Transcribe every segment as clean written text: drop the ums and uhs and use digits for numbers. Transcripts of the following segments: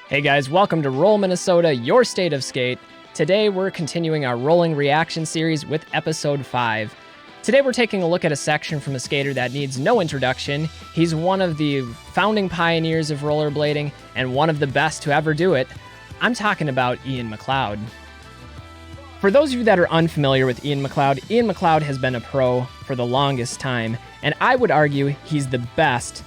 Hey guys, welcome to Roll Minnesota, your state of skate. Today we're continuing our rolling reaction series with episode 5. Today we're taking a look at a section from a skater that needs no introduction. He's one of the founding pioneers of rollerblading and one of the best to ever do it. I'm talking about Iain Mcleod. For those of you that are unfamiliar with Iain Mcleod has been a pro for the longest time, and I would argue he's the best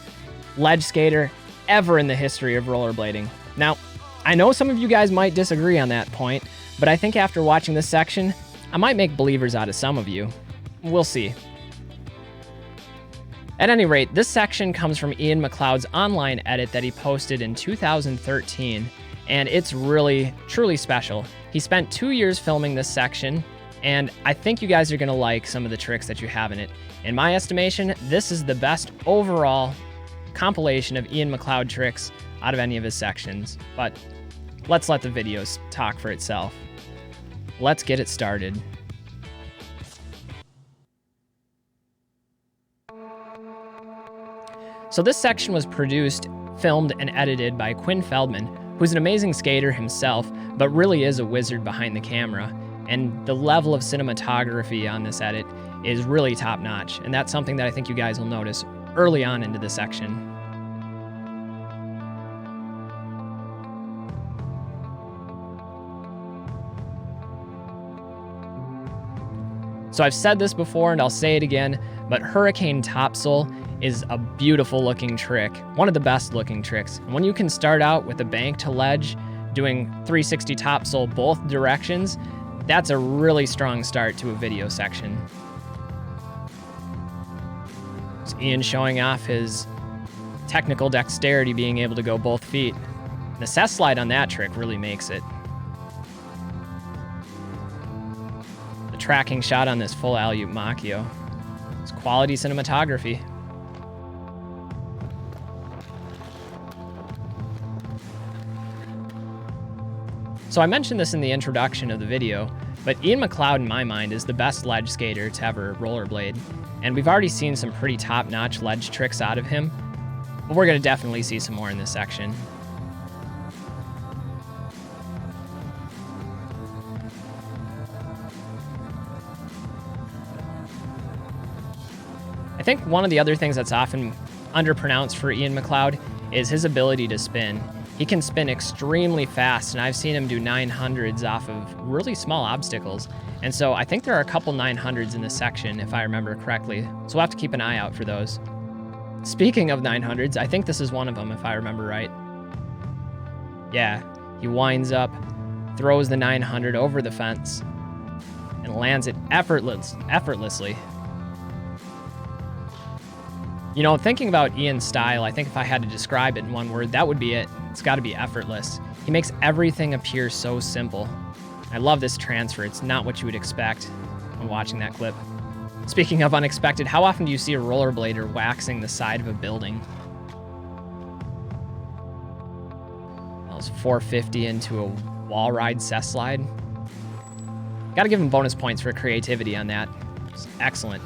ledge skater ever in the history of rollerblading. Now, I know some of you guys might disagree on that point, but I think after watching this section, I might make believers out of some of you. We'll see. At any rate, this section comes from Iain Mcleod's online edit that he posted in 2013, and it's really, truly special. He spent 2 years filming this section, and I think you guys are going to like some of the tricks that you have in it. In my estimation, this is the best overall compilation of Iain Mcleod tricks out of any of his sections, but let's let the videos talk for itself. Let's get it started. So this section was produced, filmed, and edited by Quinn Feldman, who's an amazing skater himself, but really is a wizard behind the camera. And the level of cinematography on this edit is really top-notch, and that's something that I think you guys will notice early on into the section. So I've said this before and I'll say it again, but Hurricane Topsoul is a beautiful looking trick, one of the best looking tricks. And when you can start out with a bank to ledge, doing 360 Topsoul both directions, that's a really strong start to a video section. It's Iain showing off his technical dexterity, being able to go both feet. The cess slide on that trick really makes it. Tracking shot on this full alley-oop Machio. It's quality cinematography. So I mentioned this in the introduction of the video, but Iain Mcleod in my mind is the best ledge skater to ever rollerblade, and we've already seen some pretty top-notch ledge tricks out of him, but we're going to definitely see some more in this section. I think one of the other things that's often underpronounced for Iain Mcleod is his ability to spin. He can spin extremely fast, and I've seen him do 900s off of really small obstacles. And so I think there are a couple 900s in this section, if I remember correctly. So we'll have to keep an eye out for those. Speaking of 900s, I think this is one of them, if I remember right. Yeah, he winds up, throws the 900 over the fence, and lands it effortlessly. You know, thinking about Iain's style, I think if I had to describe it in one word, that would be it. It's got to be effortless. He makes everything appear so simple. I love this transfer. It's not what you would expect when watching that clip. Speaking of unexpected, how often do you see a rollerblader waxing the side of a building? That was 450 into a wall ride cess slide. Got to give him bonus points for creativity on that. It's excellent.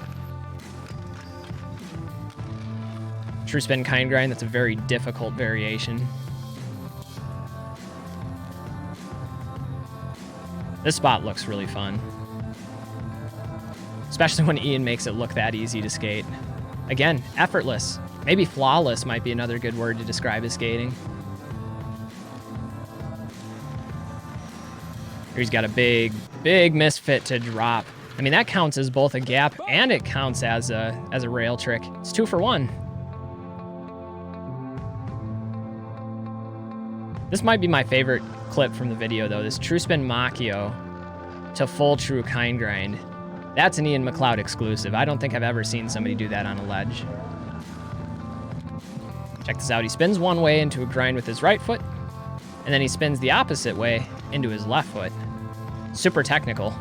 True spin kind grind, that's a very difficult variation. This spot looks really fun, especially when Iain makes it look that easy to skate. Again, effortless. Maybe flawless might be another good word to describe his skating. Here he's got a big misfit to drop. I mean, that counts as both a gap and it counts as a rail trick. It's 2 for 1. This might be my favorite clip from the video, though. This true spin Machio to full true kind grind. That's an Iain Mcleod exclusive. I don't think I've ever seen somebody do that on a ledge. Check this out. He spins one way into a grind with his right foot, and then he spins the opposite way into his left foot. Super technical.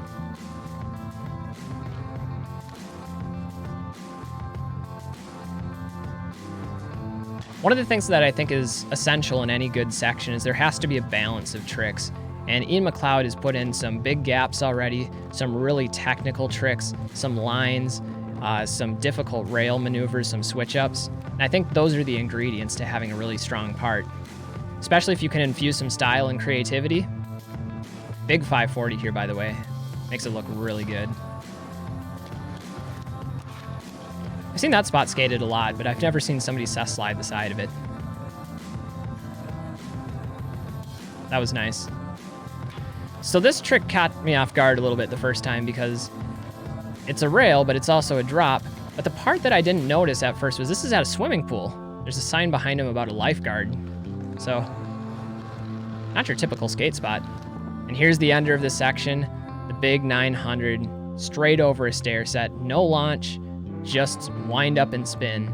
One of the things that I think is essential in any good section is there has to be a balance of tricks. And Iain Mcleod has put in some big gaps already, some really technical tricks, some lines, some difficult rail maneuvers, some switch-ups. And I think those are the ingredients to having a really strong part. especially if you can infuse some style and creativity. Big 540 here, by the way. Makes it look really good. I've seen that spot skated a lot, but I've never seen somebody cess slide the side of it. That was nice. So this trick caught me off guard a little bit the first time because it's a rail, but it's also a drop. But the part that I didn't notice at first was this is at a swimming pool. There's a sign behind him about a lifeguard. So, not your typical skate spot. And here's the ender of this section, the big 900, straight over a stair set, no launch, just wind up and spin.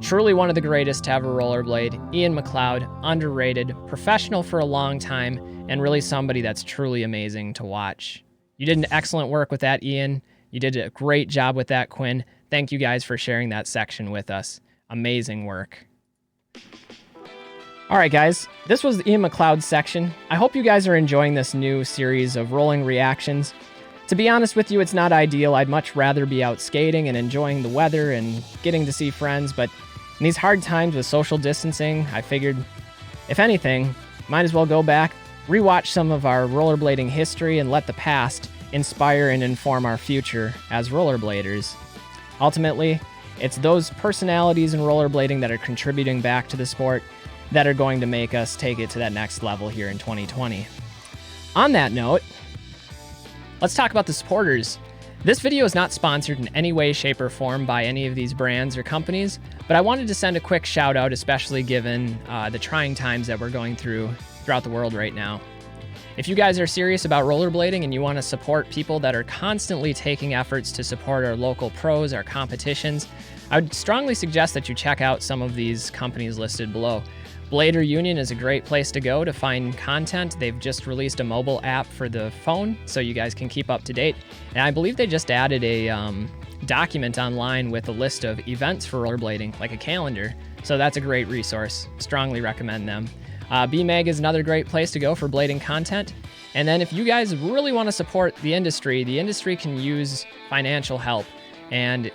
Truly one of the greatest to ever rollerblade, Iain Mcleod, underrated, professional for a long time, and really somebody that's truly amazing to watch. You did an excellent work with that, Iain. You did a great job with that, Quinn. Thank you guys for sharing that section with us. Amazing work. All right, guys, this was the Iain Mcleod section. I hope you guys are enjoying this new series of rolling reactions. To be honest with you, it's not ideal. I'd much rather be out skating and enjoying the weather and getting to see friends, but in these hard times with social distancing, I figured, if anything, might as well go back, rewatch some of our rollerblading history, and let the past inspire and inform our future as rollerbladers. Ultimately, it's those personalities in rollerblading that are contributing back to the sport that are going to make us take it to that next level here in 2020. On that note, let's talk about the supporters. This video is not sponsored in any way, shape, or form by any of these brands or companies, but I wanted to send a quick shout out, especially given the trying times that we're going through throughout the world right now. If you guys are serious about rollerblading and you want to support people that are constantly taking efforts to support our local pros, our competitions, I would strongly suggest that you check out some of these companies listed below. Blader Union is a great place to go to find content. They've just released a mobile app for the phone, so you guys can keep up to date. And I believe they just added a document online with a list of events for rollerblading, like a calendar. So that's a great resource. Strongly recommend them. BMag is another great place to go for blading content. And then if you guys really want to support the industry can use financial help. And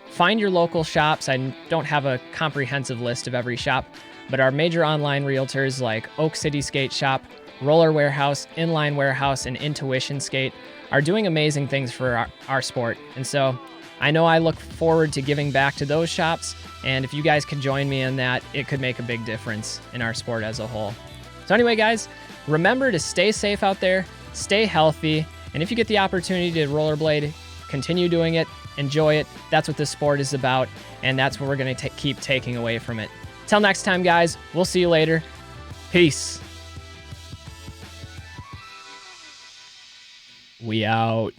find your local shops. I don't have a comprehensive list of every shop, but our major online realtors like Oak City Skate Shop, Roller Warehouse, Inline Warehouse, and Intuition Skate are doing amazing things for our sport. And so I know I look forward to giving back to those shops, and if you guys could join me in that, it could make a big difference in our sport as a whole. So anyway, guys, remember to stay safe out there, stay healthy, and if you get the opportunity to rollerblade, continue doing it, enjoy it. That's what this sport is about, and that's what we're going to keep taking away from it. Till next time, guys, we'll see you later. Peace. We out.